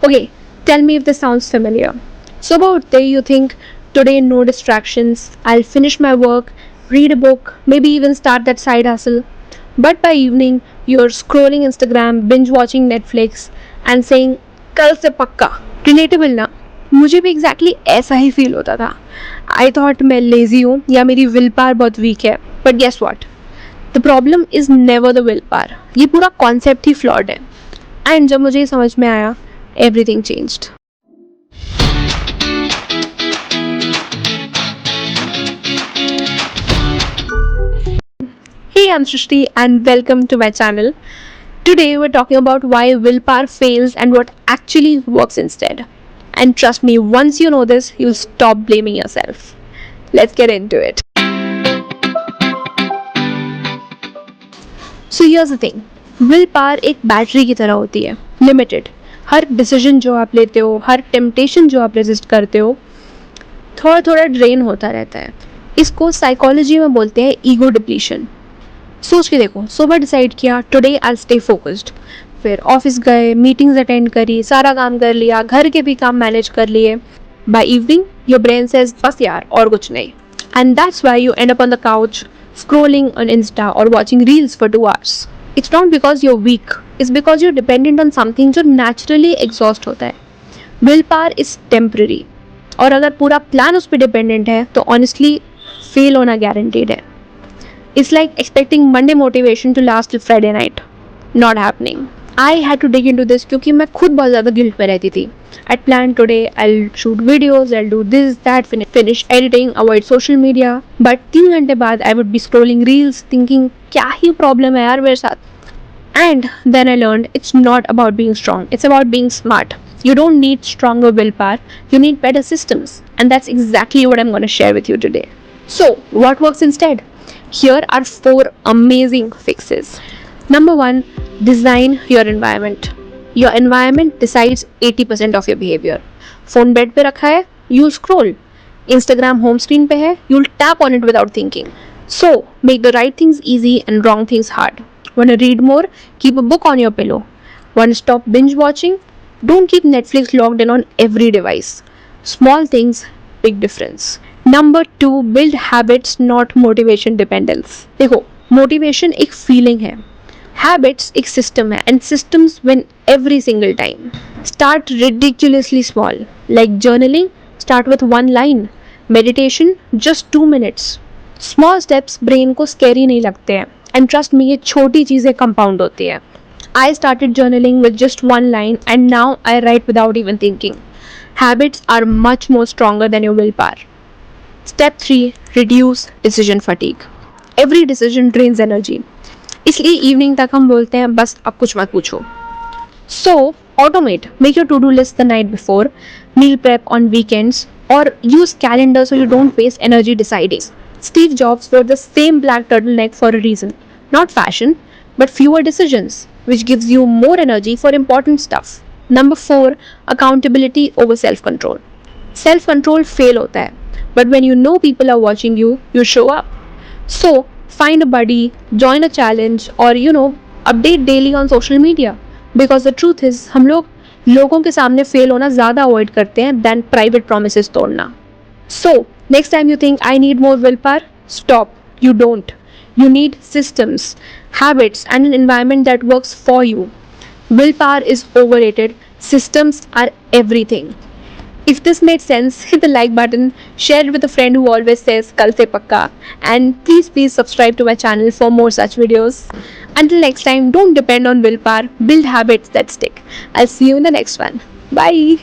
Okay, tell me if this sounds familiar. So, about day you think, today no distractions, I'll finish my work, read a book, maybe even start that side hustle. But by evening, you're scrolling Instagram, binge watching Netflix, and saying, कल से पक्का. Relatable ना? मुझे भी exactly ऐसा ही feel होता था. I thought मैं लेजी हूँ या मेरी विल पावर बहुत वीक है. But guess what, the problem is never the will power. ये पूरा कॉन्सेप्ट ही फ्लॉड है. एंड जब मुझे ये समझ में आया, everything changed. Hey, I'm Srishti and welcome to my channel. Today we're talking about why willpower fails and what actually works instead. And trust me, once you know this, you'll stop blaming yourself. Let's get into it. So here's the thing. Willpower एक battery की तरह होती है, limited. हर decision जो आप लेते हो, हर temptation जो आप रेजिस्ट करते हो, थोड़ा थोड़ा ड्रेन होता रहता है. इसको साइकोलॉजी में बोलते हैं ईगो डिप्लीशन. सोच के देखो, सुबह डिसाइड किया टुडे आई स्टे फोकस्ड, फिर ऑफिस गए, मीटिंग्स अटेंड करी, सारा काम कर लिया, घर के भी काम मैनेज कर लिए. By evening your brain says बस यार और कुछ नहीं. And that's why you and up on the couch scrolling on Insta or watching reels for 2 hours. It's not because you're weak, it's because you're dependent on something जो naturally exhaust होता है. Willpower is temporary. और अगर पूरा plan उस पर dependent है तो honestly फेल होना guaranteed है. It's like expecting Monday motivation to last till Friday night. Not happening. I had to dig into this क्योंकि मैं खुद बहुत ज़्यादा गिल्ट में रहती थी. I'd plan today, I'll shoot videos, I'll do this, that, finish editing, avoid social media. But 3 घंटे बाद I would be scrolling reels thinking क्या ही प्रॉब्लम है यार मेरे साथ. And then I learned it's not about being strong, it's about being smart. You don't need stronger willpower, you need better systems. And that's exactly what I'm going to share with you today. So, what works instead? Here are 4 amazing fixes. Number 1, design your environment. Your environment decides 80% of your behavior. Phone bed पे रखा है, you'll scroll. Instagram home screen पे है, you'll tap on it without thinking. So, make the right things easy and wrong things hard. Want to read more? Keep a book on your pillow. Want to stop binge watching? Don't keep Netflix logged in on every device. Small things, big difference. Number 2, build habits, not motivation dependence. देखो, motivation एक feeling है. Habits एक system है, and systems win every single time. Start ridiculously small, like journaling, start with 1 line. Meditation, just 2 minutes. Small steps brain को scary नहीं लगते हैं, and trust me, ये छोटी चीज़ें compound होती है. I started journaling with just 1 line and now I write without even thinking. Habits are much more stronger than your willpower. Step 3, reduce decision fatigue. Every decision drains energy. इसलिए evening तक हम बोलते हैं बस अब कुछ मत पूछो. So, automate. Make your to-do list the night before, meal prep on weekends, or use calendar so you don't waste energy deciding. Steve Jobs wore the same black turtleneck for a reason. Not fashion, but fewer decisions, which gives you more energy for important stuff. Number 4, accountability over self-control. Self-control fail होता है, but when you know people are watching you, you show up. So, find a buddy, join a challenge, or update daily on social media. Because the truth is, हम लोगों के सामने fail होना ज़्यादा avoid करते हैं than private promises तोड़ना. So, next time you think I need more willpower, stop. You don't. You need systems, habits, and an environment that works for you. Willpower is overrated. Systems are everything. If this made sense, hit the like button, share it with a friend who always says kal se pakka, and please subscribe to my channel for more such videos. Until next time, don't depend on willpower, build habits that stick. I'll see you in the next one. Bye.